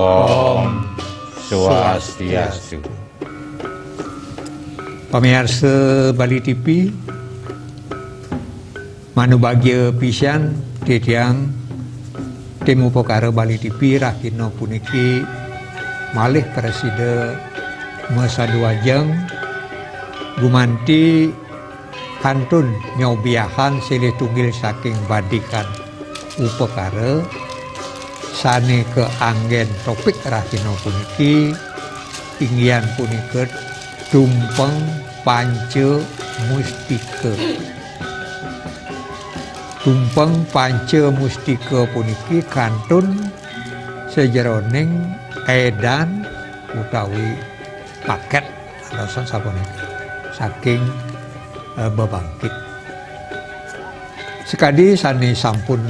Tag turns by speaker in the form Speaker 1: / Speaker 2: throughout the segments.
Speaker 1: Om Swastiastu.
Speaker 2: Pamirsa Bali TV, manu bagya pisan titiang tim upakara Bali TV rakino puniki malih preside masa 2 jam gumanti hantun nyobiahan silih tunggil saking badikan upakara sane ke anggen topik rakino puniki inggian puniket tumpeng panca mustika. Tumpeng panca mustika puniki kantun sejeroning edan utawi paket alasan sapunika saking bebangkit. Sekadi sane sampun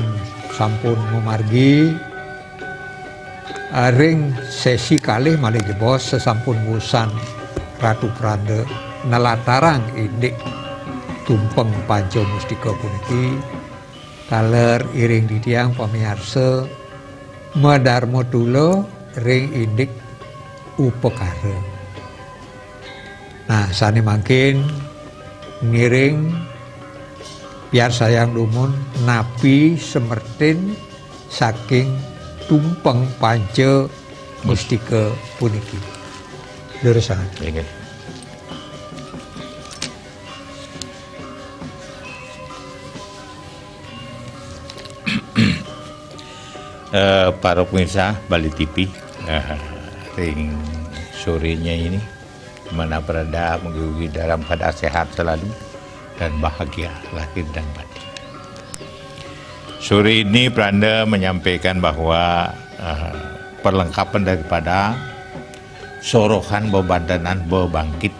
Speaker 2: memargi ring sesi kalih malih jebos sesampun wusan Ratu Pranda nelatarang indik tumpeng panca mustika puniki kaler iring ditiang pamirsa Madarma Tula ring indik upakara. Nah sane mangkin ngiring biar sayang dumun napi semertin saking tumpeng panca mustika puniki. Leresan.
Speaker 1: Ingin. Para pemirsa Bali TV, ring sorenya ini mana berada menggugui dalam keadaan sehat selalu dan bahagia lahir dan batin. Sore ini Pranda menyampaikan bahwa perlengkapan daripada sorohan bebandanan bebangkit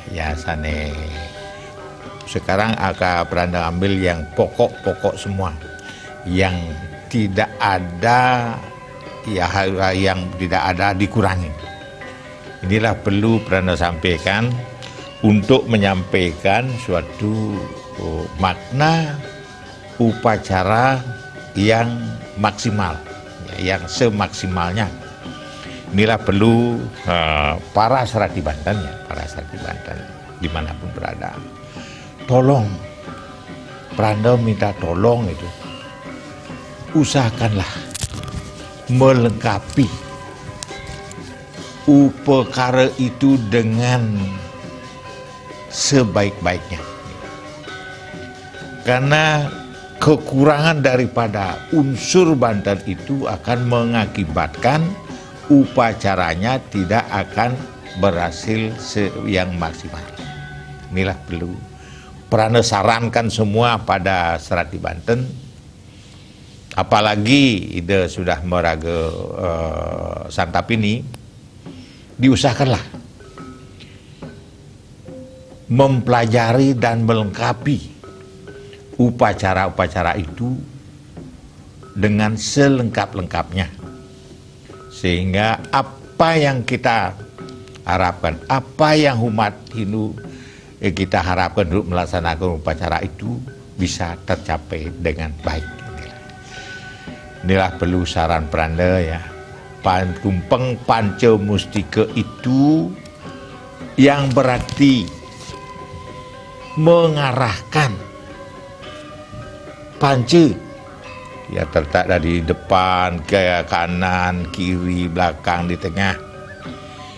Speaker 1: ya sane sekarang akan Pranda ambil yang pokok-pokok semua yang tidak ada yang tidak ada dikurangi. Inilah perlu Pranda sampaikan untuk menyampaikan suatu makna upacara yang maksimal, yang semaksimalnya. Inilah perlu para Serati Banten dimanapun berada. Tolong, Pranda minta tolong itu, usahakanlah melengkapi upakara itu dengan sebaik-baiknya. Karena kekurangan daripada unsur Banten itu akan mengakibatkan upacaranya tidak akan berhasil yang maksimal. Inilah perlu Pranda sarankan semua pada Serati Banten, apalagi ide sudah meraga santap ini, diusahakanlah mempelajari dan melengkapi upacara-upacara itu dengan selengkap-lengkapnya. Sehingga apa yang kita harapkan, apa yang umat Hindu kita harapkan untuk melaksanakan upacara itu bisa tercapai dengan baik. Inilah perlu saran Pranda ya. Tumpeng panca mustika itu yang berarti mengarahkan panca ya terletak dari depan ke kanan, kiri, belakang, di tengah.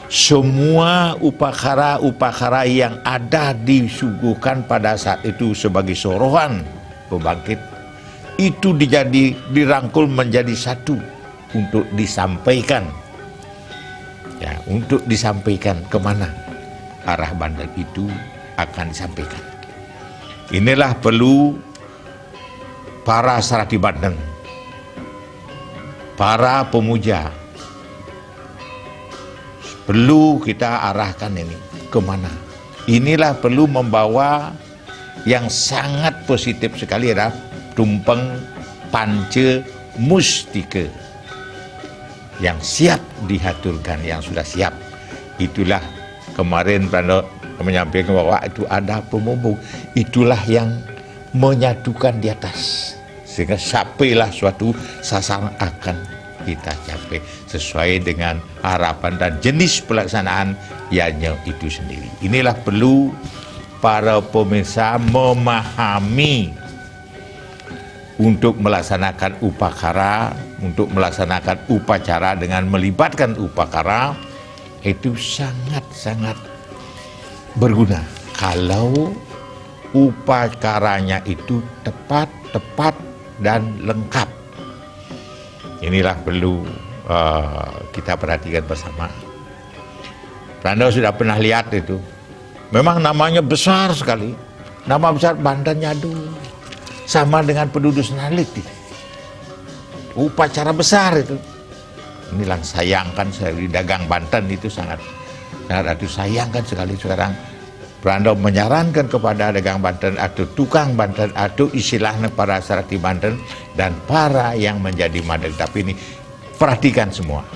Speaker 1: Semua upakara yang ada disuguhkan pada saat itu sebagai sorohan pembangkit itu dirangkul menjadi satu untuk disampaikan ya, untuk disampaikan kemana arah Banten itu akan disampaikan. Inilah perlu para Serati Banten, para pemuja, perlu kita arahkan ini kemana. Inilah perlu membawa yang sangat positif sekali adalah tumpeng panca mustika yang siap dihaturkan, yang sudah siap. Itulah kemarin Pranda menyampaikan bahwa itu ada pemumbung, itulah yang menyatukan di atas sehingga sampailah suatu sasaran akan kita capai sesuai dengan harapan dan jenis pelaksanaan ianya itu sendiri. Inilah perlu para pemirsa memahami untuk melaksanakan upacara, untuk melaksanakan upacara dengan melibatkan upacara itu sangat-sangat berguna kalau upacaranya itu tepat dan lengkap. Inilah perlu kita perhatikan bersama. Anda sudah pernah lihat itu, memang namanya besar sekali, nama besar Banten Nyadu, sama dengan penduduk Senalit. Upacara besar itu. Inilah sayangkan di dagang Banten itu sangat sayangkan sekali sekarang. Prando menyarankan kepada dagang Banten atau tukang Banten atau istilahnya para sarati Banten dan para yang menjadi madeg. Tapi ini perhatikan semua,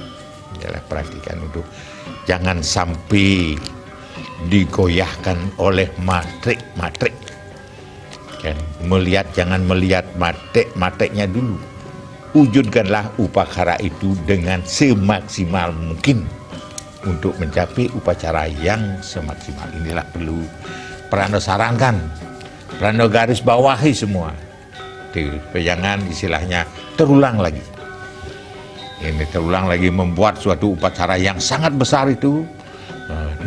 Speaker 1: perhatikan untuk jangan sampai digoyahkan oleh matrik. Jangan melihat mateknya dulu. Wujudkanlah upacara itu dengan semaksimal mungkin untuk mencapai upacara yang semaksimal. Inilah perlu Prando sarankan, Prando garis bawahi semua. Jangan istilahnya terulang lagi. Ini terulang lagi membuat suatu upacara yang sangat besar itu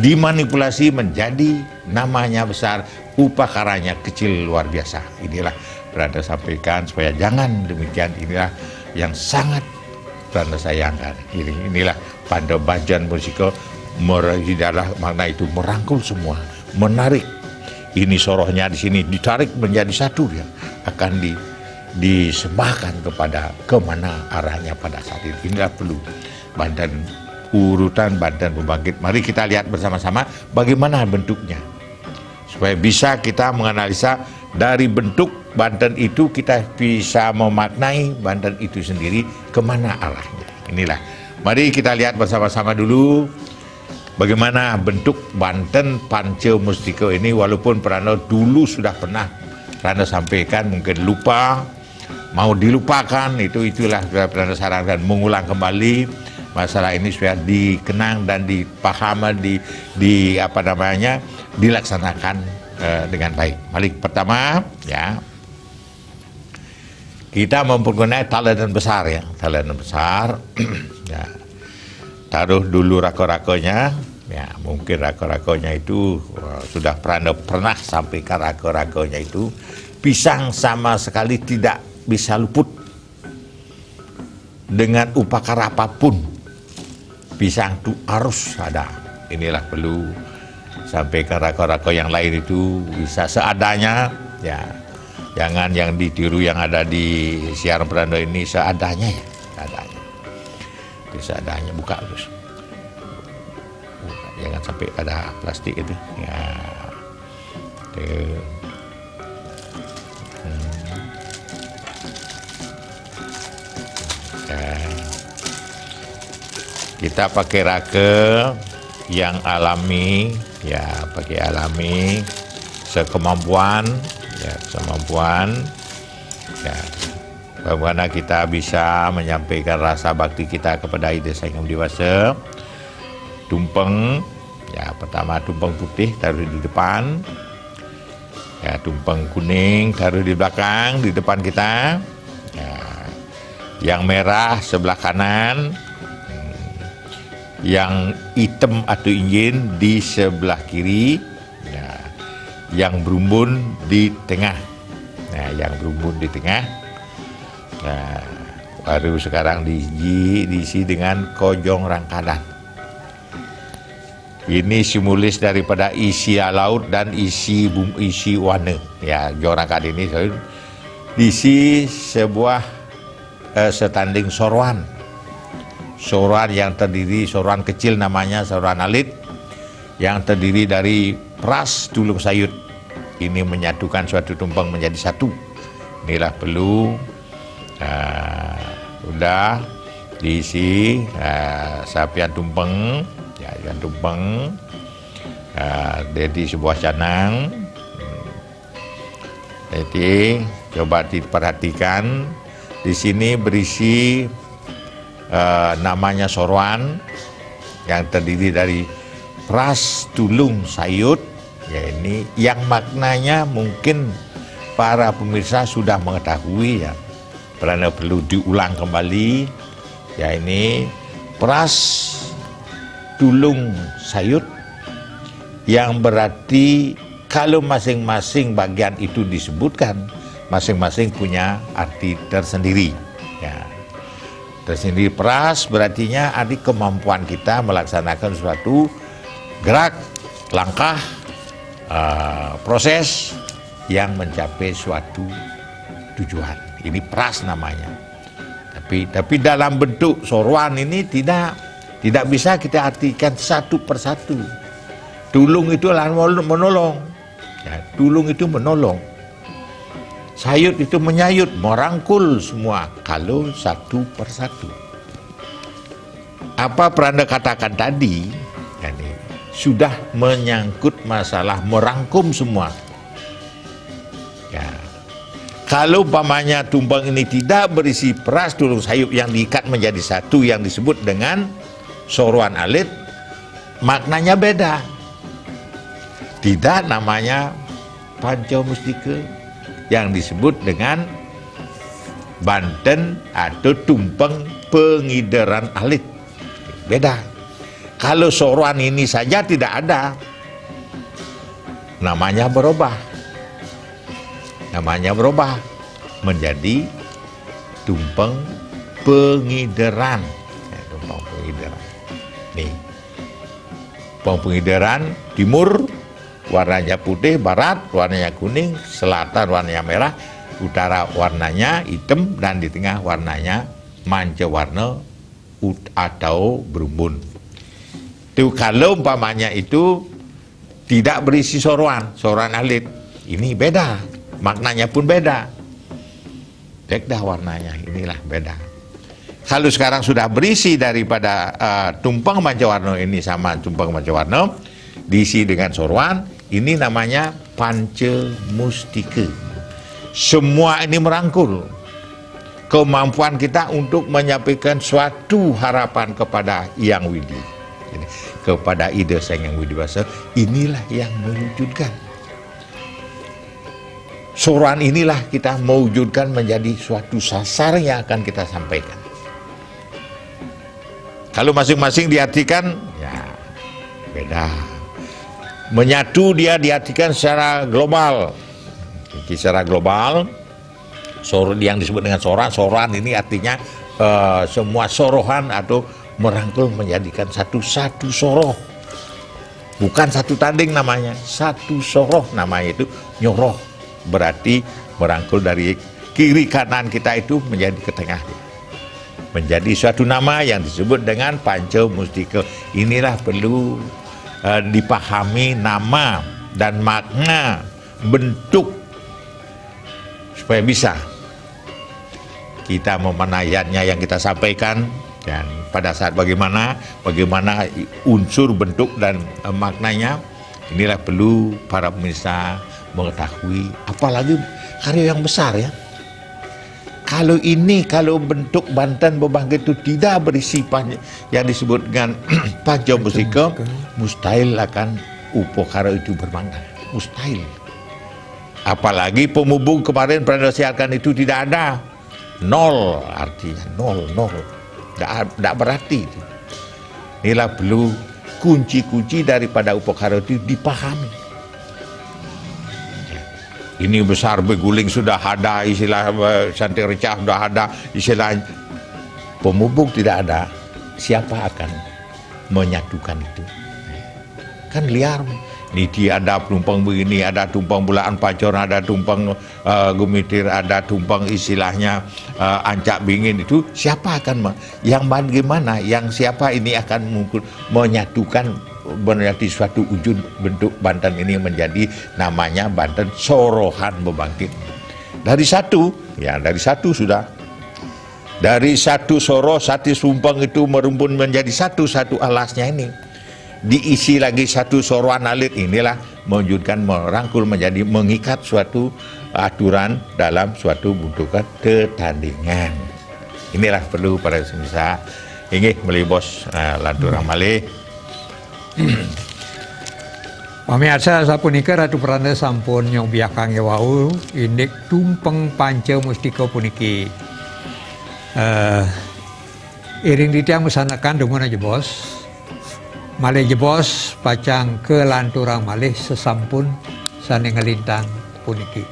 Speaker 1: dimanipulasi menjadi namanya besar, upacaranya kecil luar biasa. Inilah Prando sampaikan supaya jangan demikian. Inilah yang sangat Prando sayangkan. Inilah Pando Bajan Musiko adalah makna itu merangkul semua, menarik. Ini sorohnya di sini ditarik menjadi satu, ya akan disembahkan kepada kemana arahnya pada saat itu. Inilah perlu Banten, urutan Banten Pembangkit. Mari kita lihat bersama-sama bagaimana bentuknya supaya bisa kita menganalisa dari bentuk Banten itu, kita bisa memaknai Banten itu sendiri kemana arahnya. Inilah, mari kita lihat bersama-sama dulu bagaimana bentuk Banten Panca Mustika ini. Walaupun Prando dulu sudah pernah Prando sampaikan, mungkin lupa, mau dilupakan, itulah Prando sarankan mengulang kembali masalah ini supaya dikenang dan dipahami, dilaksanakan dengan baik. Mari pertama, ya, kita mempergunakan talenan besar, ya, talenan besar. Ya, taruh dulu rako-rakonya. Ya, mungkin rako-rakonya itu sudah pernah sampaikan rako-rakonya itu. Pisang sama sekali tidak bisa luput dengan upacara apapun. Pisang itu harus ada. Inilah perlu sampaikan rako-rako yang lain itu bisa seadanya, ya. Jangan yang ditiru yang ada di siaran Prando ini, seadanya, ya, seadanya. Seadanya, buka terus. Jangan sampai ada plastik itu. Ya. Kita pakai rake yang alami, ya, pakai alami sekemampuan, ya, semampuan, ya, bagaimana kita bisa menyampaikan rasa bakti kita kepada Ida Sang Hyang Dewasa. Tumpeng, ya, pertama tumpeng putih taruh di depan, ya, tumpeng kuning taruh di belakang, di depan kita, ya, yang merah sebelah kanan, yang hitam atau injin di sebelah kiri, ya, yang berumbun di tengah. Nah, yang berumbun di tengah, nah, baru sekarang diisi dengan kojong rangkadan. Ini simulis daripada isi laut dan isi warna. Ya, kojong rangkadan ini diisi sebuah setanding sorwan. Sorwan yang terdiri, sorwan kecil namanya sorwan alit, yang terdiri dari peras dulu sayur. Ini menyatukan suatu tumpeng menjadi satu. Inilah perlu udah diisi sapian tumpeng, ya, yang tumpeng jadi sebuah canang. Jadi coba diperhatikan, di sini berisi namanya Soroan yang terdiri dari pras, tulung, sayut. Ya, ini yang maknanya mungkin para pemirsa sudah mengetahui ya, karena perlu diulang kembali. Ya, ini pras, tulung, sayut, yang berarti kalau masing-masing bagian itu disebutkan, masing-masing punya arti tersendiri. Ya, tersendiri. Pras berartinya arti kemampuan kita melaksanakan suatu gerak, langkah, proses yang mencapai suatu tujuan. Ini pras namanya. Tapi dalam bentuk Soroan ini tidak bisa kita artikan satu persatu. Tulung itu adalah menolong. Ya, tulung itu menolong. Sayut itu menyayut, merangkul semua kalau satu persatu. Apa Peranda katakan tadi, yani, sudah menyangkut masalah merangkum semua. Ya. Kalau umpamanya tumpeng ini tidak berisi pras, tulung, sayut yang diikat menjadi satu yang disebut dengan Soroan Alit, maknanya beda. Tidak namanya Panca Mustika yang disebut dengan Banten atau tumpeng pengideran alit. Beda. Kalau Soroan ini saja tidak ada, namanya berubah. Namanya berubah menjadi tumpeng pengideran. Tumpeng pengideran. Nih. Tumpeng pengideran timur warnanya putih, barat warnanya kuning, selatan warnanya merah, utara warnanya hitam, dan di tengah warnanya manca warna atau berumbun. Itu kalau umpamanya itu tidak berisi Soroan alit, ini beda, maknanya pun beda. Cek dah warnanya, inilah beda. Kalau sekarang sudah berisi daripada tumpeng manca warna ini sama tumpeng manca warna, diisi dengan Soroan, ini namanya Panca Mustika. Semua ini merangkul kemampuan kita untuk menyampaikan suatu harapan kepada Yang Widi, kepada ide Sang Yang Widi Wasa. Inilah yang mewujudkan. Soroan inilah kita mewujudkan menjadi suatu sasar yang akan kita sampaikan. Kalau masing-masing diartikan, ya beda. Menyatu dia diartikan secara global. Secara global, yang disebut dengan Soroan ini artinya semua sorohan atau merangkul menjadikan satu soroh. Bukan satu tanding namanya, satu soroh namanya itu nyoroh. Berarti merangkul dari kiri kanan kita itu menjadi ke tengah. Menjadi suatu nama yang disebut dengan Panca Mustika. Inilah perlu dipahami nama dan makna bentuk supaya bisa kita memanayatnya yang kita sampaikan, dan pada saat bagaimana unsur bentuk dan maknanya, inilah perlu para pemirsa mengetahui, apalagi karya yang besar ya. Kalau bentuk Banten Bebangkit itu tidak berisi yang disebut dengan Panca Mustika, mustahil akan upokara itu bermakna. Mustahil. Apalagi pemubung kemarin pernah siarkan itu tidak ada. Nol artinya, nol. Tidak berarti. Inilah perlu kunci-kunci daripada upokara itu dipahami. Ini besar beguling sudah ada, istilah santai recah sudah ada, istilah pemubung tidak ada. Siapa akan menyatukan itu? Kan liar. Niti ada tumpeng begini, ada tumpeng bulaan pacor, ada tumpeng gumitir, ada tumpeng istilahnya ancak bingin. Itu siapa akan yang bagaimana, yang siapa ini akan menyatukan menjadi suatu wujud bentuk Banten ini menjadi namanya Banten Sorohan Bebangkit. Dari satu sudah. Dari satu soroh, satu sumpeng itu merumpun menjadi satu alasnya ini. Diisi lagi satu Soroan Alit, inilah mewujudkan, merangkul menjadi mengikat suatu aturan dalam suatu bentukan tetandingan. inilah perlu para semisa inggih melibos lanturang malih.
Speaker 2: Pamirsa sapunika Ratu Prana sampun nyong biakang wau indik tumpeng panca mustika puniki. Iring ditiang mesanakan dengan jebos. Malih jebos pacang ke lanturang malih sesampun sane ngelintang puniki.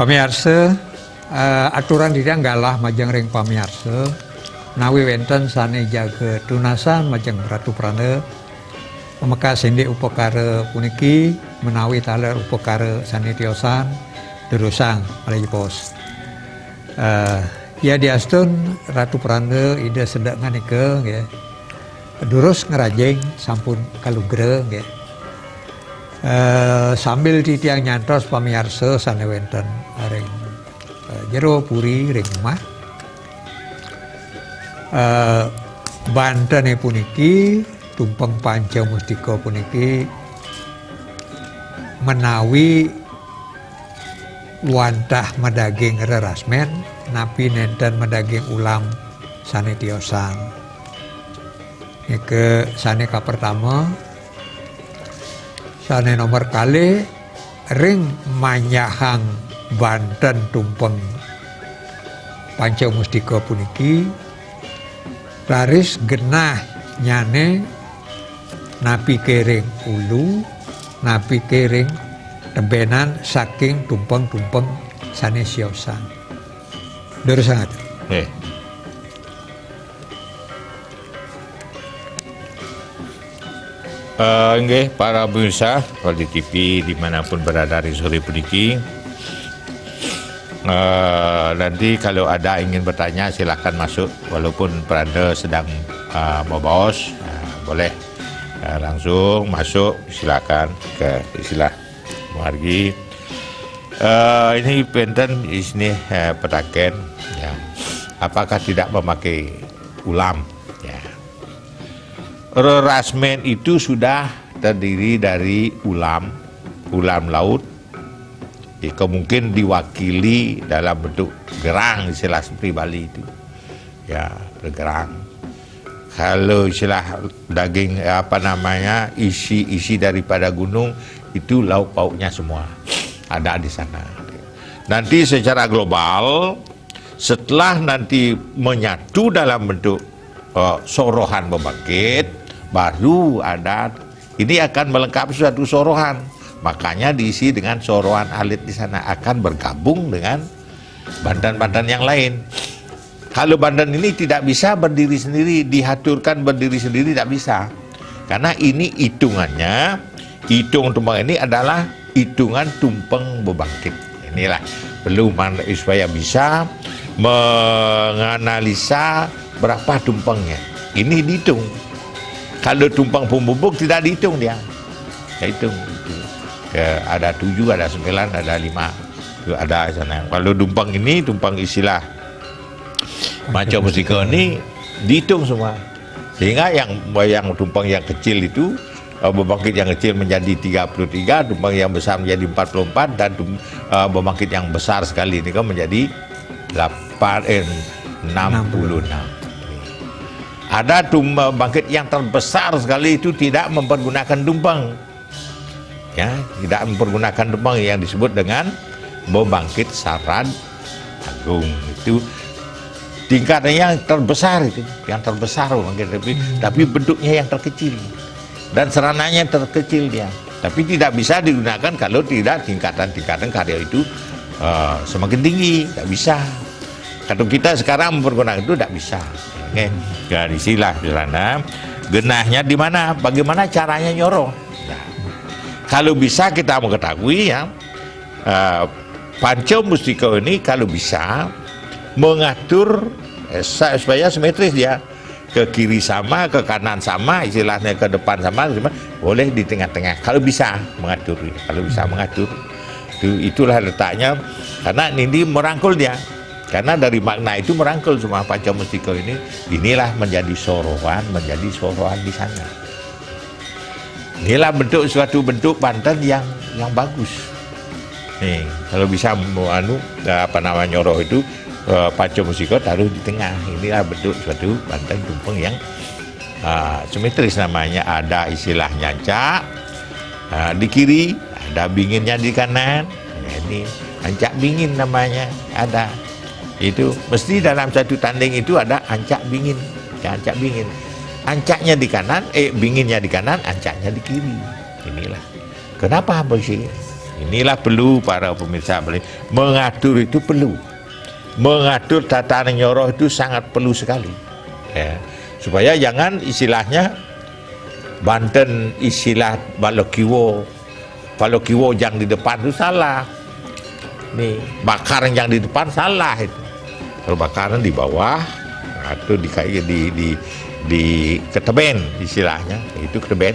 Speaker 2: Pamirsa, aturan tidak galah majeng ring pamirsa, nawi wenten sane jaga tunasan majeng Ratu Prana, maka sindi upakara puniki menawi taler upakara sane tiosan terusang malih pos. Ya diastun Ratu Prana ida sedek nganika nggih. Durus ngerajeng sampun kalugra nggih. Sambil titiang nyantos pamirsa sane wenten ring jero puri ring omah Bantene puniki tumpeng panca mustika puniki menawi wantah medaging rerasmen napi nenten medaging ulam sane tiosang. Nike sane ka pertama sane nomor kali ring manyahang Banten tumpeng panca mustika puniki laris genah nyane napi kering ulu napi kering tembenan saking tumpeng-tumpeng sane siosang. Dur sangat.
Speaker 1: Nggih para pemirsa di TV dimanapun berada di sore puniki. Nanti kalau ada ingin bertanya silahkan masuk walaupun Pranda sedang membaos boleh langsung masuk silakan ke istilah margi. Ini penten di sini petaken ya. Apakah tidak memakai ulam ya. Rerasmen itu sudah terdiri dari ulam laut. Jika mungkin diwakili dalam bentuk gerang istilah seperti Bali itu ya bergerang. Kalau istilah daging isi daripada gunung itu lauk pauknya semua ada di sana. Nanti secara global setelah nanti menyatu dalam bentuk sorohan pembangkit baru ada ini akan melengkapi suatu sorohan. Makanya diisi dengan sorohan alit di sana akan bergabung dengan bandan-bandan yang lain. Kalau bandan ini tidak bisa berdiri sendiri, dihaturkan berdiri sendiri tidak bisa. Karena ini hitungannya, hitung tumpeng ini adalah hitungan tumpeng bebangkit. Inilah perlu supaya bisa menganalisa berapa tumpengnya. Ini dihitung. Kalau tumpeng pembubuk tidak dihitung dia. Tidak hitung. Ada 7, ada 9, ada 5 itu ada sana. Kalau tumpeng ini, tumpeng istilah panca mustika ini dihitung semua sehingga yang tumpeng yang kecil itu bebangkit yang kecil menjadi 33, tumpeng yang besar menjadi 44 dan bebangkit yang besar sekali ini kan menjadi 66. Ada bangkit yang terbesar sekali itu tidak mempergunakan tumpeng. Ya, tidak mempergunakan tumpeng yang disebut dengan bebangkit Sarad Agung. Itu tingkatnya yang terbesar itu, yang terbesar tapi bentuknya yang terkecil dan serananya terkecil dia. Tapi tidak bisa digunakan kalau tidak tingkatan karya itu semakin tinggi, tidak bisa. Kalau kita sekarang mempergunakan itu tidak bisa. Oke, dari silah di sana. Genahnya di mana? Bagaimana caranya nyoroh? Kalau bisa kita mengetahui ya panca mustika ini kalau bisa mengatur supaya simetris dia ke kiri sama, ke kanan sama, istilahnya ke depan sama, boleh di tengah-tengah. Kalau bisa mengatur, itulah letaknya karena ini merangkul dia. Karena dari makna itu merangkul semua panca mustika ini, inilah menjadi sorohan di sana. Inilah suatu bentuk Banten yang bagus. Nih, kalau bisa nyoroh itu panca mustika taruh di tengah. Inilah bentuk suatu Banten tumpeng yang simetris namanya. Ada istilah nyancak di kiri, ada binginnya di kanan. Nah, ini ancak bingin namanya ada. Itu mesti dalam satu tanding itu ada ancak bingin, ancak bingin. Ancaknya di kanan, binginnya di kanan, ancaknya di kiri. Inilah. Kenapa begitu? Inilah perlu para pemirsa mengatur itu perlu. Mengatur tatanan nyoroh itu sangat perlu sekali. Ya. Supaya jangan istilahnya Banten istilah Balokiwo yang di depan itu salah. Nih, bakaran yang di depan salah itu. Kalau bakaran di bawah atau di keteben istilahnya, itu keteben.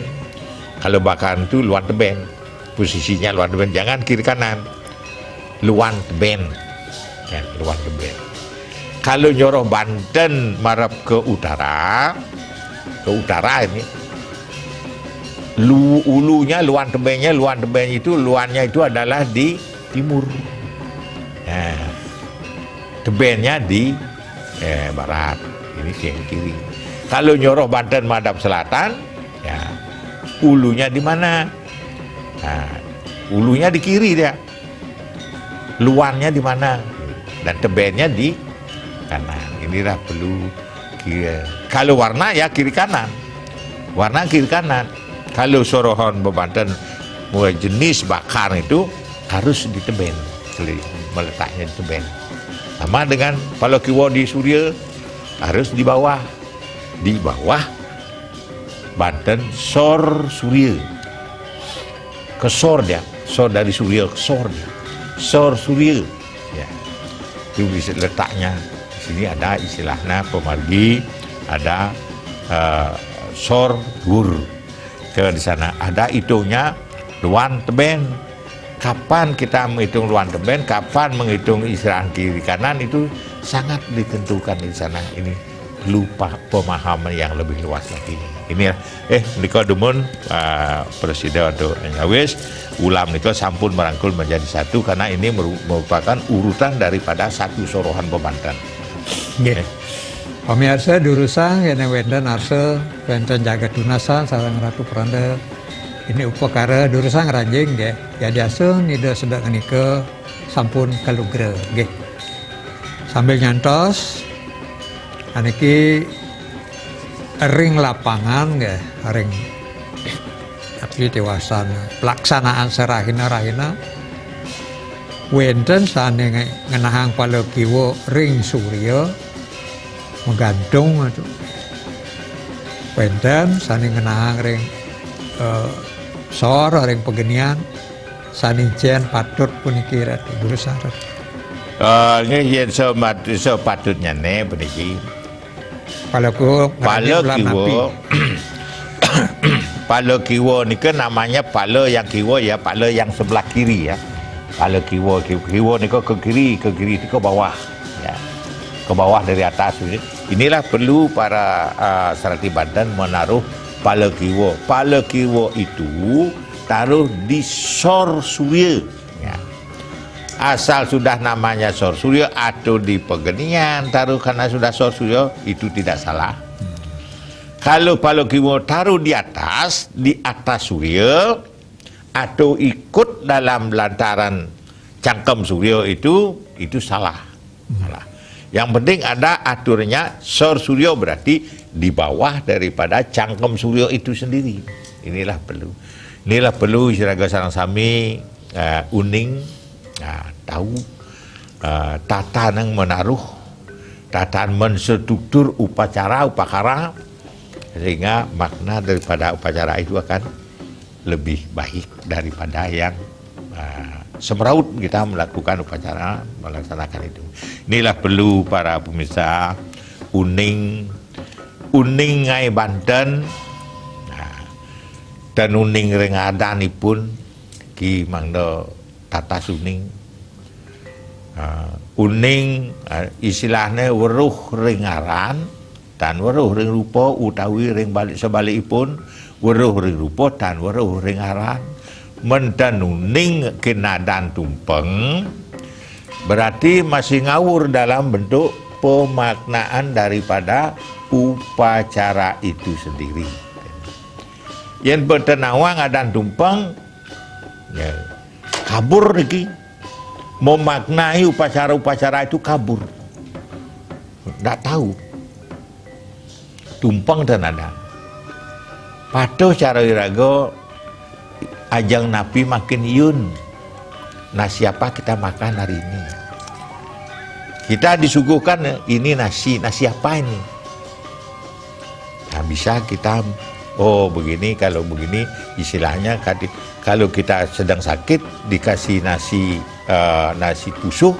Speaker 1: Kalau bakaran itu luar teben, posisinya luar teben, jangan kiri kanan, luar teben, ya, luar teben. Kalau nyoroh Banten marap ke utara ini, ulunya luar tebennya itu luarnya itu adalah di timur. Nah, tebennya di barat, ini yang kiri. Kalau nyoroh Banten madhab selatan, ya ulunya di mana? Nah, ulunya di kiri dia, luarnya di mana? Dan tebennya di kanan. Inilah perlu kiri. Kalau warna ya kiri kanan, warna kiri kanan. Kalau sorohan Banten mulai jenis bakar itu harus di teben, meletaknya di teben. Sama dengan Palokiwo di Surya harus di bawah Banten sor Surya, kesor dia, sor dari Surya kesor dia, sor Surya, ya itu bisa letaknya. Di sini ada istilahnya pemargi, ada sor gur, ke di sana ada itunya luan teben. Kapan kita menghitung luar teben, kapan menghitung istirahat kiri kanan itu sangat ditentukan di sana. Ini lupa pemahaman yang lebih luas lagi. Ini niko dumun presiden untuk nyawis ulam niko sampun merangkul menjadi satu karena ini merupakan urutan daripada satu sorohan Banten.
Speaker 2: Nggih. Pamirsa durusang yang wenten arse wenten jaga tunasan sareng Ratu Pranda. Ini upakara durusang ranjing nggih. Jadi asung nida sedek nike sampun kalugre nggih. Sambil nyantos aniki ring lapangan nggih, ring tapi dewasan pelaksanaan serahina wenten sane ngenahang Palokiwo ring Surya menggantung atau wenten sane ngenahang ring sor ring pegenian sanijen patut puniki Ratu Durusang.
Speaker 1: Ini yen patutnya ne puniki Palokiwo nika namanya palo yang kiwo ya, palo yang sebelah kiri ya. Palokiwo nika ke kiri itu ke bawah ya. Ke bawah dari atas ini. Inilah perlu para Sarati Banten menaruh Palokiwo. Palokiwo itu taruh di sor Surya ya. Asal sudah namanya sor Surya atau di pegenian taruh karena sudah sor Surya itu tidak salah. Kalau Palokiwo taruh di atas Surya atau ikut dalam lantaran cangkem Surya itu salah. Yang penting ada aturnya sor Surya berarti di bawah daripada cangkem Surya itu sendiri. Inilah perlu siraga sareng sami uning tahu tata nang menaruh tata menstruktur upakara sehingga makna daripada upacara itu akan lebih baik daripada yang semeraut kita melakukan upacara melaksanakan itu. Inilah perlu para pemirsa uning ngai Banten dan uning rengadanipun ki mangdo tata suning uning istilahnya weruh ring aran dan weruh ring rupa utawi ring balik sebalikipun weruh ring rupa dan weruh ring aran mendan uning kenadan tumpeng berarti masih ngawur dalam bentuk pemaknaan daripada upacara itu sendiri. Yang bertenawang adan tumpeng ya, kabur lagi memaknai upacara-upacara itu kabur, tidak tahu tumpeng dan ada patuh cara irago ajang napi makin yun. Nah siapa kita makan hari ini, kita disuguhkan ini nasi apa ini, nah bisa kita oh begini, kalau begini istilahnya kalau kita sedang sakit dikasih nasi pusuh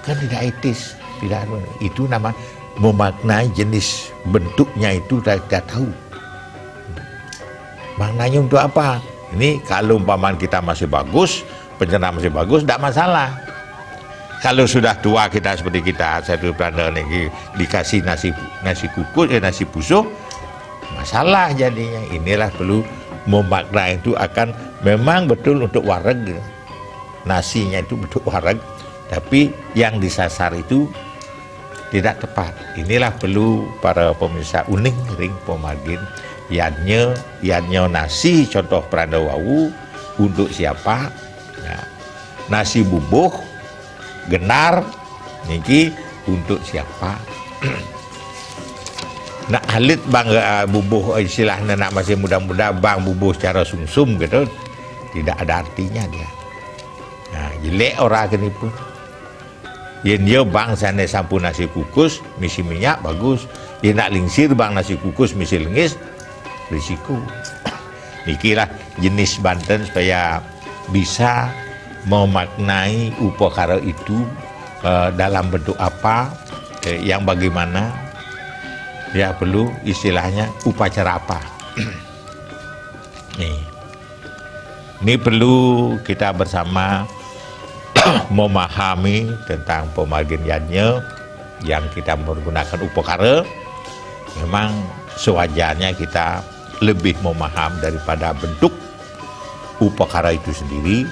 Speaker 1: kan tidak etis, tidak, itu nama memaknai jenis bentuknya itu tidak tahu maknanya untuk apa. Ini kalau umpamanya kita masih bagus, pencernaan masih bagus, tidak masalah. Kalau sudah tua kita seperti kita satu pelanda ini dikasih nasi kukus nasi pusuh, masalah jadinya. Inilah perlu memaknai itu akan memang betul untuk wareg, nasinya itu untuk wareg, tapi yang disasar itu tidak tepat. Inilah perlu para pemirsa uning ring pemagin yannya nasi contoh Prandawawu untuk siapa, nah, nasi bubuh genar niki untuk siapa. Nak alit bang bubuh istilahnya nak masih muda-muda bang bubuh secara sumsum gitu, tidak ada artinya dia. Nah, jelek orang ini pun. Yen dia bang sana sampun nasi kukus misi minyak bagus, dia nak lingsir bang nasi kukus misi lengis risiko. Nikilah jenis Banten supaya bisa memaknai upakara itu dalam bentuk apa, yang bagaimana, ya perlu istilahnya upacara apa. Ini perlu kita bersama memahami tentang pemagiannya yang kita menggunakan upakara. Memang sewajarnya kita lebih memaham daripada bentuk upakara itu sendiri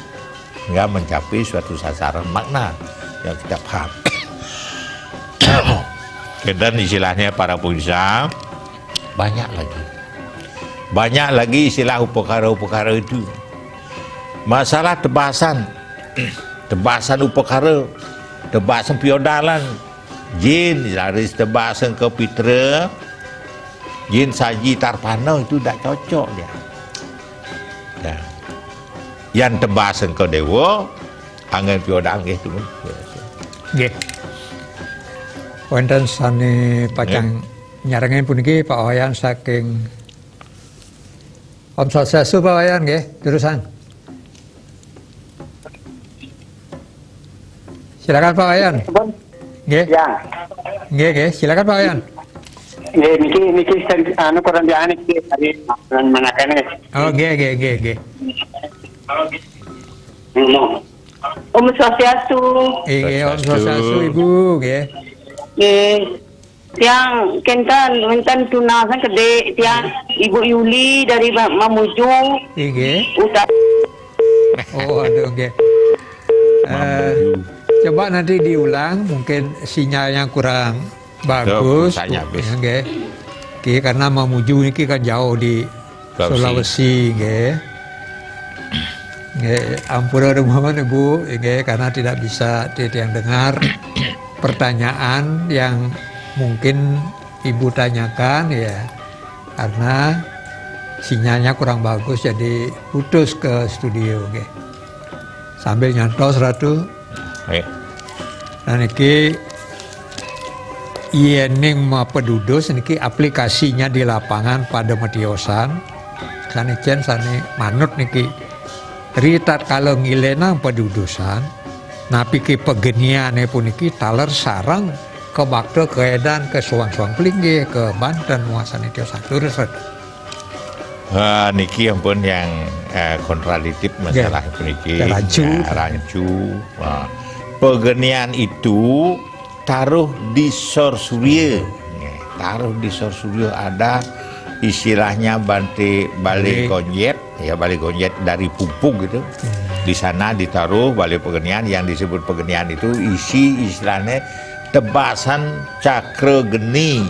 Speaker 1: hingga mencapai suatu sasaran makna yang kita paham. Dan istilahnya para pemirsa banyak lagi istilah upakara itu. Masalah tebasan upakara, tebasan piodalan, jin laris tebasan ke pitra, jin saji tarpana itu tidak cocok dia. Nah, yang tebasan ke dewa, angin piodang gitu.
Speaker 2: Nggih. Wonten sane pacang nyarengen puniki Pak Wayan saking Om Swastiastu Pak Wayan nggih, terusan. Silakan Pak Wayan. Nggih.
Speaker 3: Ya.
Speaker 2: Nggih, silakan Pak Wayan.
Speaker 3: Nggih, niki anu kurang diane iki tadi manakane.
Speaker 2: Oh, nggih.
Speaker 3: Om Swastiastu.
Speaker 2: Om Swastiastu Ibu, nggih.
Speaker 3: Tiang kentan wonten tunasan gede tiang Ibu Yuli dari Mamuju.
Speaker 2: Nggih. Oh, aduh nggih. Coba nanti diulang, mungkin sinyalnya kurang bagus. Nggih. Karena Mamuju ini kan jauh di Sulawesi, nggih. Ampura Muhammad Ibu, nggih, karena tidak bisa yang dengar pertanyaan yang mungkin Ibu tanyakan ya, karena sinyalnya kurang bagus jadi putus ke studio, nggih. Sambil nyantos Ratu. Nah niki iening mapedudus niki aplikasinya di lapangan pada mediosan sanicen sane manut niki ritat kalau ngilena pedudusan napi ki pegeniane puniki taler sarang ke bakte ke Edan ke suang-suang pelinggi ke Banten muasane tiosan terus.
Speaker 1: Niki ampun yang kontradiktif masalah puniki rancu. pegenian itu taruh di sor surya. Taruh di sor surya ada istilahnya balai gonjet, ya balai gonjet dari pupuk gitu. Di sana ditaruh balai pegenian, yang disebut pegenian itu isi istilahnya tebasan cakra geni,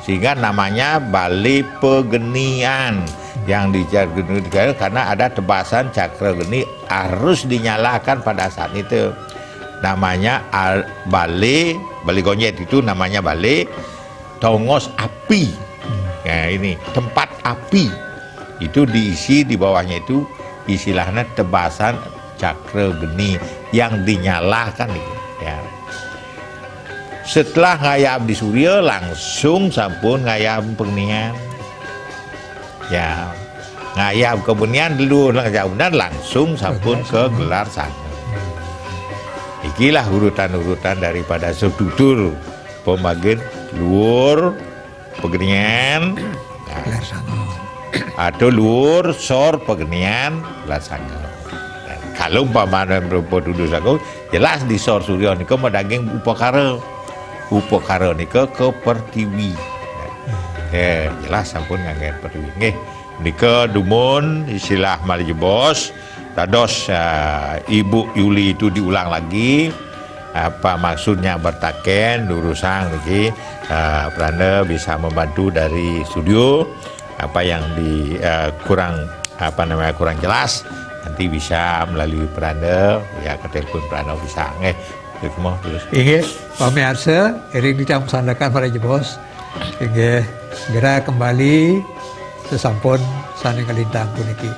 Speaker 1: sehingga namanya balai pegenian. Yang dijaga karena ada tebasan cakra geni harus dinyalakan pada saat itu. Namanya balai gonjet itu namanya balai tongos api. Ya, ini tempat api itu diisi, di bawahnya itu istilahnya tebasan cakra geni yang dinyalakan gitu, ya. Setelah ngayam di surya langsung sampun ngayam pegenian. Ya, ngayam kebunian dulu langsung sampun ke gelar sana. Ikilah urutan-urutan daripada setutur pembagian luhur pegenian,
Speaker 2: Gelar sana.
Speaker 1: atau luhur sor pegenian gelar sana. Kalau umpamanya berupa duduk saku, jelas di sor surya nika medaging upakara. Upakara nika ke pertiwi. Jelas sampun ngangge pertiwi. Nggih, nika dumun istilah malijebos dados Ibu Yuli itu diulang lagi apa maksudnya bertaken lurusang niki Pranda bisa membantu dari studio apa yang di kurang kurang jelas nanti bisa melalui Pranda ya ke telepon Pranda bisa nggih mau terus
Speaker 2: Inggih pamirsa ering dicampsandakan para jebos inggih segera kembali sesampun saning kalintang puniki.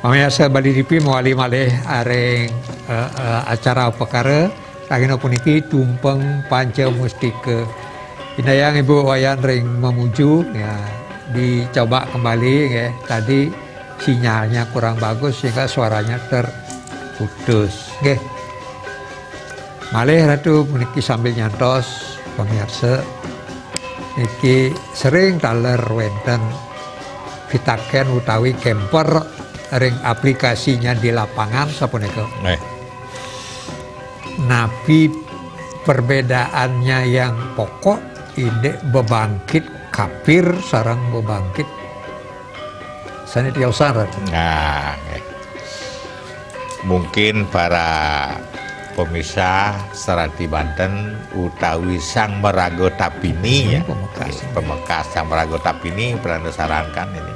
Speaker 2: Pamirsa Bali TV muali malih areng acara perkara kagina puniki tumpeng panca mustika. Inayang Ibu Wayan ring memuju ya dicoba kembali ya. Tadi sinyalnya kurang bagus sehingga suaranya terputus. Nggih. Malih Ratu puniki sambil nyantos pamirsa niki sering taler wenten pitaken utawi camper ring aplikasinya di lapangan sapunika. Napi perbedaannya yang pokok ide bebangkit kapir sarang bebangkit sani tiausan.
Speaker 1: Nah, mungkin para pemirsa Serati Banten utawi Sang Merago Tapini ya, pemekas Sang Merago Tapini pernah sarankan ini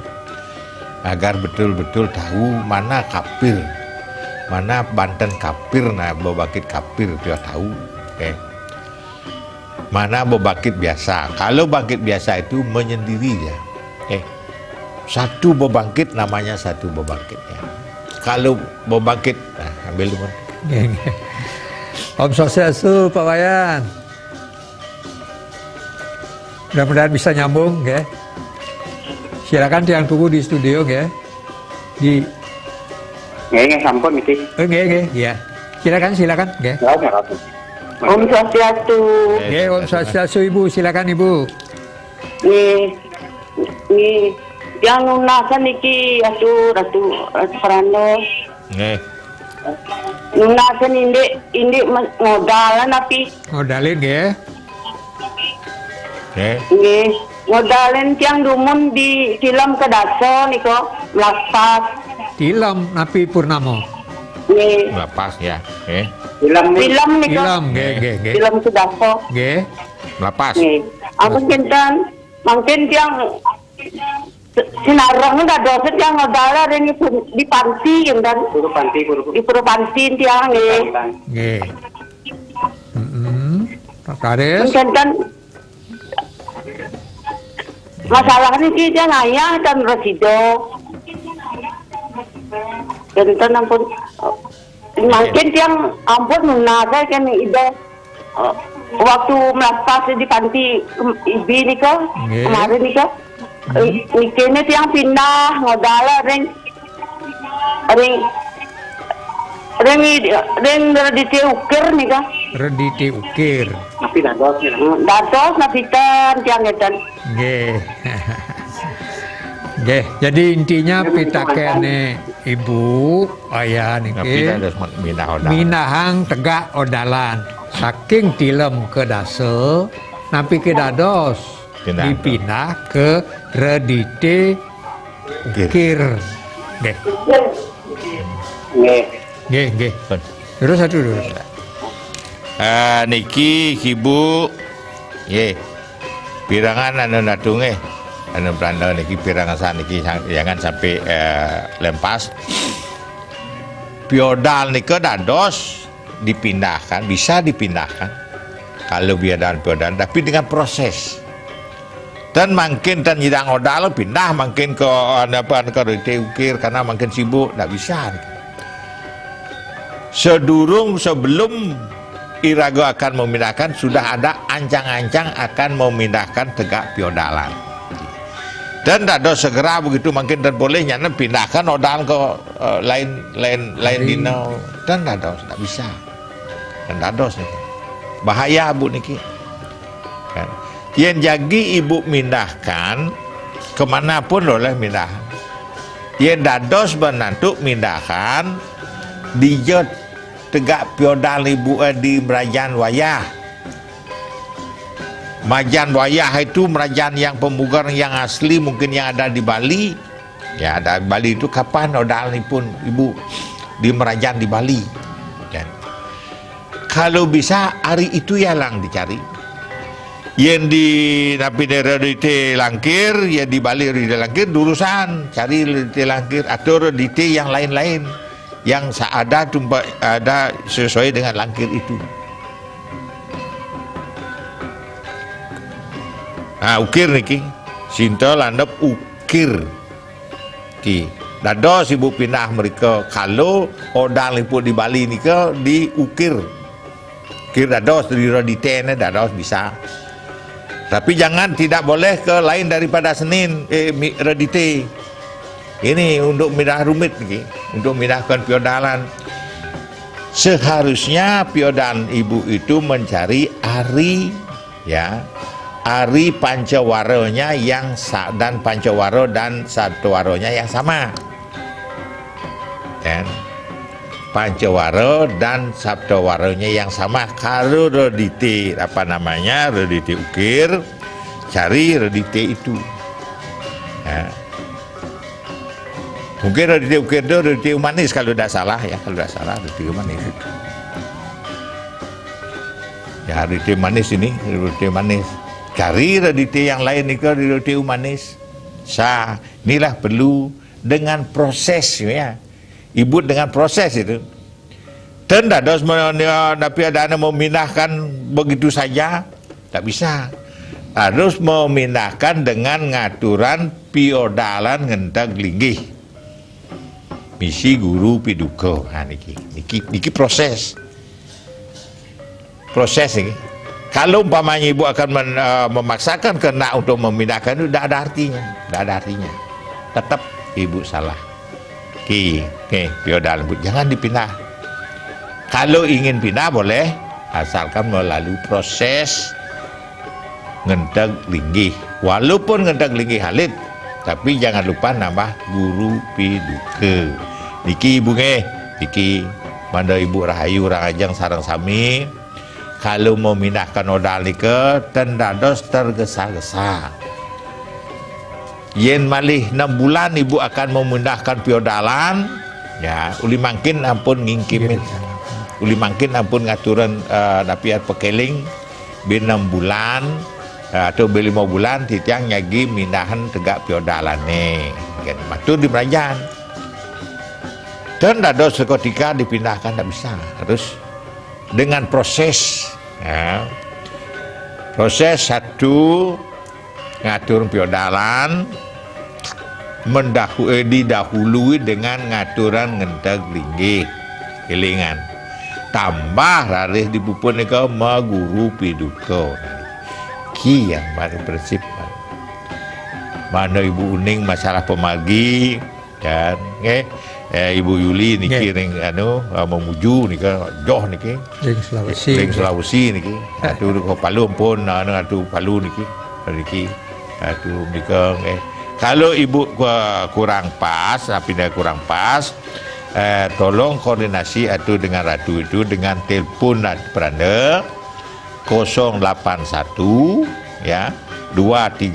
Speaker 1: agar betul-betul tahu mana kapir, mana Banten kapir, nah bebangkit kapir dia tahu, mana bebangkit biasa. Kalau bangkit biasa itu menyendiri ya, satu bebangkit namanya satu bebangkit ya. Kalau bebangkit, nah, ambil dulu.
Speaker 2: Om Swastiastu Pak Wayan. Mudah-mudahan bisa nyambung ya. Silakan yang tunggu di studio ya. Di
Speaker 3: Nggih, sampun iki.
Speaker 2: nggih ya. Silakan nggih.
Speaker 3: Om Swastiastu.
Speaker 2: Nggih Om Swastiastu Ibu, silakan Ibu.
Speaker 3: Nih, yang nunasan iki Ratu Prando.
Speaker 1: Nggih.
Speaker 3: Nunasan indi ngodalan tapi
Speaker 2: Modalin nggih.
Speaker 3: nggih ngodalan tiang dumun di film kedaso niko lapas.
Speaker 2: Tilam Napi Purnamo.
Speaker 3: Nggih.
Speaker 1: Lepas ya,
Speaker 3: Film niko.
Speaker 2: Tilam nggih.
Speaker 3: Film kedaso.
Speaker 2: Nggih.
Speaker 1: lepas.
Speaker 3: Nggih. Aku kintan mungkin tiang sinarang nggak doset yang ngodala dan di panti kintan. Di puru panti tiang nggih.
Speaker 2: Nggih. Pak Kades.
Speaker 3: Kintan masalahnya sih dia ngayah dan resido. Kintan ampun mungkin tiang ampun nunada kan ide waktu melapas di panti ibi niko kemarin niko nikene tiang pindah ngodala ring Reng radite ukir nih kah?
Speaker 2: Redite ukir.
Speaker 4: Tapi dados ya.
Speaker 3: Dados napitan tiang edan.
Speaker 2: Nggih. Nggih, jadi intinya pitakene ibu ayah
Speaker 1: Tapi
Speaker 2: niki
Speaker 1: harus minah odal.
Speaker 2: minahang tegak odalan saking tilem ke dase napi ke dados
Speaker 1: Pindah.
Speaker 2: dipindah ke redite ukir. Nggih.
Speaker 4: Nggih.
Speaker 2: Nggih, nggih.
Speaker 1: Pun.
Speaker 2: Terus satu terus.
Speaker 1: Niki ibu ye pirangan anu natunge anu pranda niki pirangan saniki jangan sampai lempas piodal nika dados dipindahkan, bisa dipindahkan kalau piodal tapi dengan proses dan makin dan nyidang odal pindah makin ke apa ke rete ukir karena makin sibuk tidak bisa. Sebelum Irago akan memindahkan sudah ada ancang-ancang akan memindahkan tegak piodalan dan dados segera begitu makin dan bolehnya pindahkan odal ke lain dino dan dados tidak bisa dan dados nih bahaya bu niki kan yang jadi ibu mindahkan kemanapun boleh mindah yang dados menantu mindahkan dijot tegak piodal ibu di Merajan Wayah. Majan Wayah itu Merajan yang pembugar yang asli mungkin yang ada di Bali. Ya ada di Bali itu kapan odal ini pun ibu di Merajan di Bali. Ya. Kalau bisa hari itu ya lang dicari. Yang di tapi daerah di Langkir ya di Bali di Langkir durusan cari di Langkir atau di yang lain-lain. Yang ada sesuai dengan langkir itu. Nah, ukir niki, sinta landep ukir. Ki, dados ibu pindah mereka kalau odal ibu di Bali nika diukir. Kir dados di roditene dados bisa. Tapi jangan tidak boleh ke lain daripada Senin rodite. Ini untuk mindah rumit nih, untuk mindahkan piodalan. Seharusnya piodan ibu itu mencari ari ya, ari pancawaronya yang dan pancawaro dan satwaronya yang sama. Dan pancawaro dan sabdawaronya yang sama. Kalau redite apa namanya redite ukir, cari redite itu. Ya. Mungkin redite ukir itu redite manis kalau tidak salah ya, kalau tidak salah redite manis. Ya redite manis ini redite manis. Cari redite yang lain itu redite manis. Inilah perlu dengan proses ya. Ibu dengan proses itu. Dan dados tapi ada memindahkan begitu saja tak bisa. Harus memindahkan dengan ngaturan piodalan ngendag linggih. Misi guru piduko. Nah, niki proses ini. Kalau umpamanya ibu akan memaksakan kena untuk memindahkan itu tidak ada artinya. Tetap ibu salah. Piodal bu, jangan dipindah. Kalau ingin pindah boleh, asalkan melalui proses ngendag linggih. Walaupun ngendag linggih halit, tapi jangan lupa nambah guru piduke. Niki ibu niki manda ibu Rahayu Rangajang sareng sami. Kalau mau mindahkan odal nike tendados tergesa-gesa. Yen malih 6 bulan ibu akan memindahkan piodalan, ya uli mangkin ampun ngingkimin. Uli mangkin ampun ngaturan napiat pekeling bin 6 bulan atau 5 bulan titiang nyagi mindahan tegak piodalane. Kan matur di Merajan. Dan dados seketika dipindahkan tidak bisa, harus dengan proses. Ya. Proses satu ngatur piodalan didahului dengan ngaturan ngendag linggih kelingan. Tambah raris dipupun nika maguru piduka. Ki yang paling prinsip. Mana ibu uning masalah pemagi dan Ibu Yuli niki
Speaker 2: Nggih.
Speaker 1: ring memuju niki joh niki
Speaker 2: Ring Sulawesi.
Speaker 1: ring Sulawesi niki atu ko Palu pun atu Palu niki atu nika kalau ibu kurang pas pindah kurang pas tolong koordinasi atu dengan Ratu itu dengan telepon Pranda 081 ya 236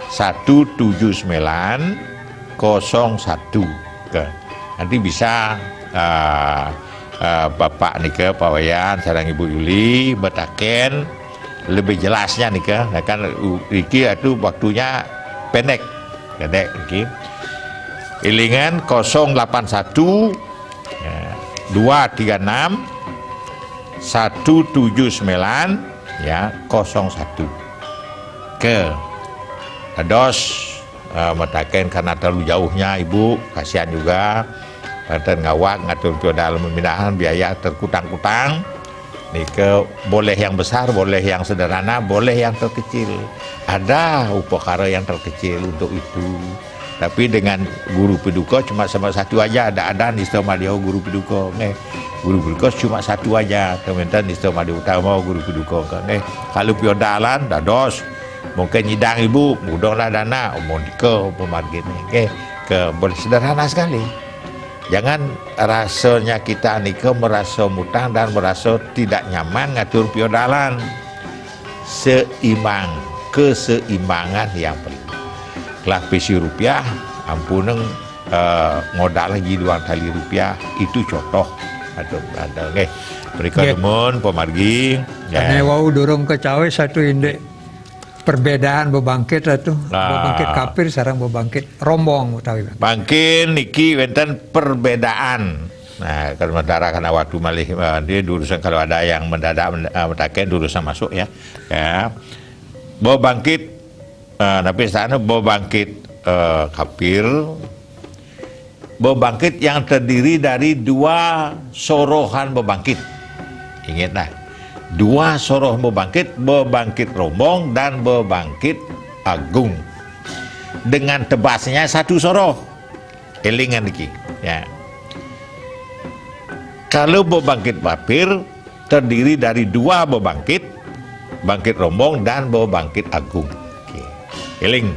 Speaker 1: 179 01 nanti bisa Bapak nika Pawayan sareng Ibu Yuli betaken lebih jelasnya nika kan iki itu waktunya pendek iki ilingan 081 236 179 ya 01 ke ados metaken karena terlalu jauhnya ibu kasihan juga dan ngawak ngatur dalam pemindahan biaya terkutang-kutang nika boleh yang besar boleh yang sederhana boleh yang terkecil ada upakara yang terkecil untuk itu tapi dengan guru peduka cuma sama satu aja ada Nista Madio guru peduka guru peduka cuma satu aja teman-teman Nista Madio utama guru peduka kalau piodalan dados mungkin nyidang ibu mudahlah dana ke pemargin ke boleh sederhana sekali jangan rasanya kita nika merasa mutang dan merasa tidak nyaman ngatur piodalan seimbang keseimbangan yang perlu kelah pesi rupiah ampuneng modal lagi dua kali rupiah itu contoh atau ada mereka demun pemargi
Speaker 2: Karena wau dorong ke cawe satu indek perbedaan bebangkit atau bebangkit kapir sarang bebangkit rombong utawi
Speaker 1: bangkit niki wenten perbedaan nah kalau darah karena waktu malih dia durusan kalau ada yang mendadak mentaken durusan masuk ya bebangkit tapi sana bebangkit kapir bebangkit yang terdiri dari dua sorohan bebangkit ingatlah dua soroh bebangkit rombong dan bebangkit agung dengan tebasnya satu soroh elingan iki ya kalau bebangkit kapir terdiri dari dua bebangkit rombong dan bebangkit agung eling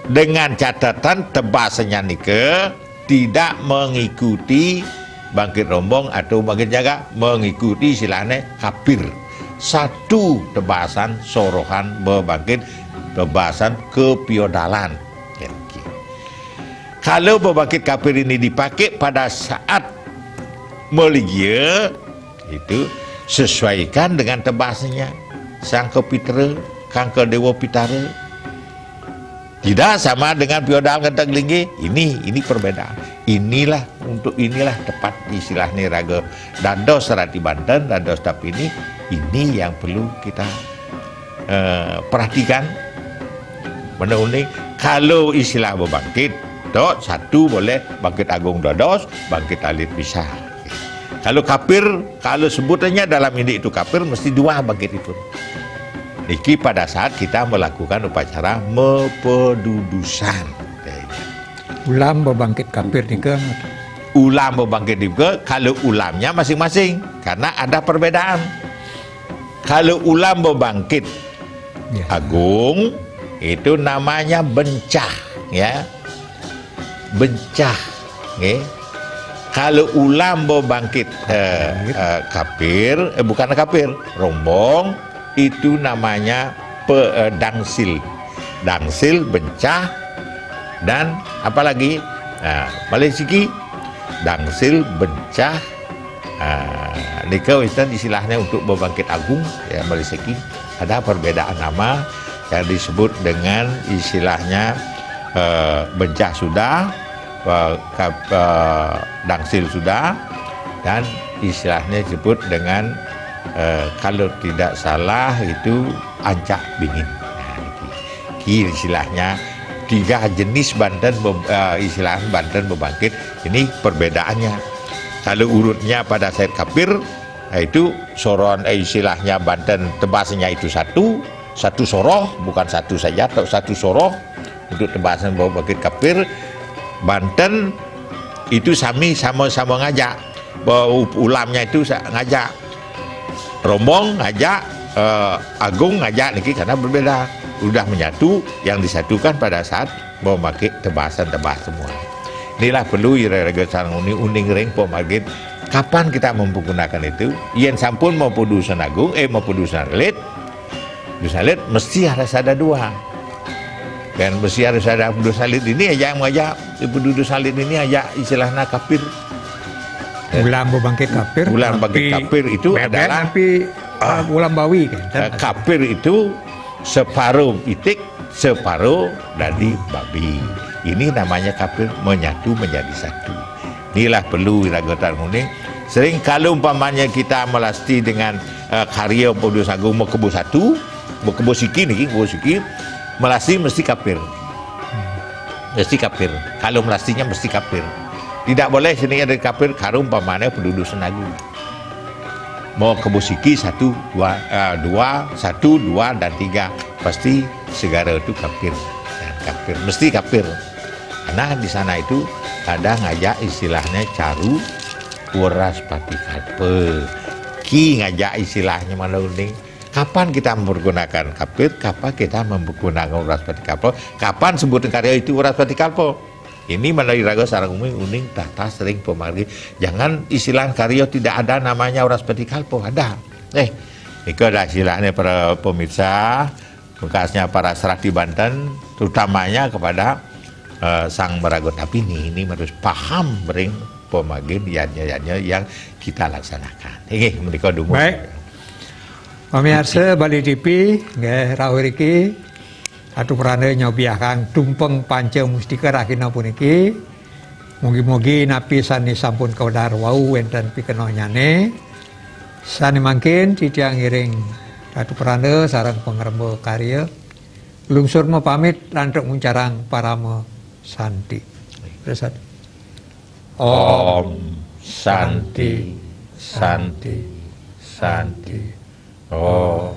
Speaker 1: dengan catatan tebasnya nike tidak mengikuti bangkit rombong atau bangkit jaga mengikuti istilahnya kapir satu tebasan sorohan bebangkit tebasan kepiodalan kalau bebangkit kapir ini dipakai pada saat meligia itu sesuaikan dengan tebasnya sang kepitra kang ke dewa pitara tidak sama dengan piodal ngetek linggi ini perbedaan inilah tepat istilahnya raga dados serati Banten dados tapi ini yang perlu kita perhatikan menauni kalau istilah bebangkit dok satu boleh bangkit agung dados bangkit alit bisa kalau kapir kalau sebutannya dalam ini itu kapir mesti dua bangkit itu niki pada saat kita melakukan upacara mepedudusan.
Speaker 2: Ulam bebangkit kapir nika.
Speaker 1: Ulam bebangkit nika kalau ulamnya masing-masing karena ada perbedaan. Kalau ulam bebangkit agung itu namanya bencah ya. Bencah nggih. Kalau ulam bebangkit kapir bukan kapir, rombong itu namanya dangsil bencah dan apalagi Malaysia dangsil bencah nika istilahnya untuk bebangkit agung ya Malaysia ada perbedaan nama yang disebut dengan istilahnya bencah sudah dangsil sudah dan istilahnya disebut dengan kalau tidak salah itu ancak bingin. Kiri istilahnya tiga jenis Banten istilah Banten bebangkit ini perbedaannya. Kalau urutnya pada saat kapir itu soron istilahnya Banten tebasnya itu satu soroh bukan satu saja atau satu soroh untuk tebasan bebangkit kapir Banten itu sama-sama ngajak, ulamnya itu ngajak, rombong ngajak, agung ngajak niki karena berbeda, udah menyatu, yang disatukan pada saat mau pakai tebas semua. Inilah perlu iraga sarang uning ring pomagit. Kapan kita menggunakan itu? Yen sampun mau dusun agung, mau dusun alit mesti harus ada dua. Dan mesti harus ada dusun alit ini aja yang mengajak, dusun alit ini aja istilahnya kafir.
Speaker 2: Ulam bangkit kafir.
Speaker 1: Ulam bangkit kafir itu adalah
Speaker 2: ulam bawi kan.
Speaker 1: Kafir itu separuh itik, separuh dari babi. Ini namanya kafir, menyatu menjadi satu. Inilah perlu iragotan kuning. Sering kalau umpamanya kita melasti dengan karya Podus Agung mau kebo satu, mau kebo siki, melasti mesti kafir. Mesti kafir. Kalau melastinya mesti kafir. Tidak boleh sini ada kafir kalau umpamanya penduduk Senagung. Mau kebo siki 1, 2, 1, 2 dan 3 pasti segala itu kafir. Dan kafir mesti kafir. Karena di sana itu ada ngajak istilahnya caru uras pati kalpe. Ki ngajak istilahnya mana uning. Kapan kita menggunakan kafir, kapan kita menggunakan uras pati kalpe, kapan sebutan karya itu uras pati kalpe. Ini melalui raga sarang uning tata sering pemargi. Jangan istilah karya tidak ada namanya uras pati kalpe, ada. Itu ada istilahnya para pemirsa, bekasnya para serak di Banten, terutamanya kepada sang Meragot Tapini ini harus paham bering pemagin yang kita laksanakan. Ini mereka dulu.
Speaker 2: Baik. Pemirsa Bali TV nggih rawuh iki atuh prane nyobiakan tumpeng panca mustika rakina puniki. Mugi-mugi napi sani sampun kaudar wau wenten pikeno nyane. Sani mangkin titiang ngiring atuh prane sareng pangrembo karya. Lungsur mau pamit lantruk muncarang parama Santi. Bersatu.
Speaker 1: Om Santi, Santi, Santi. Oh.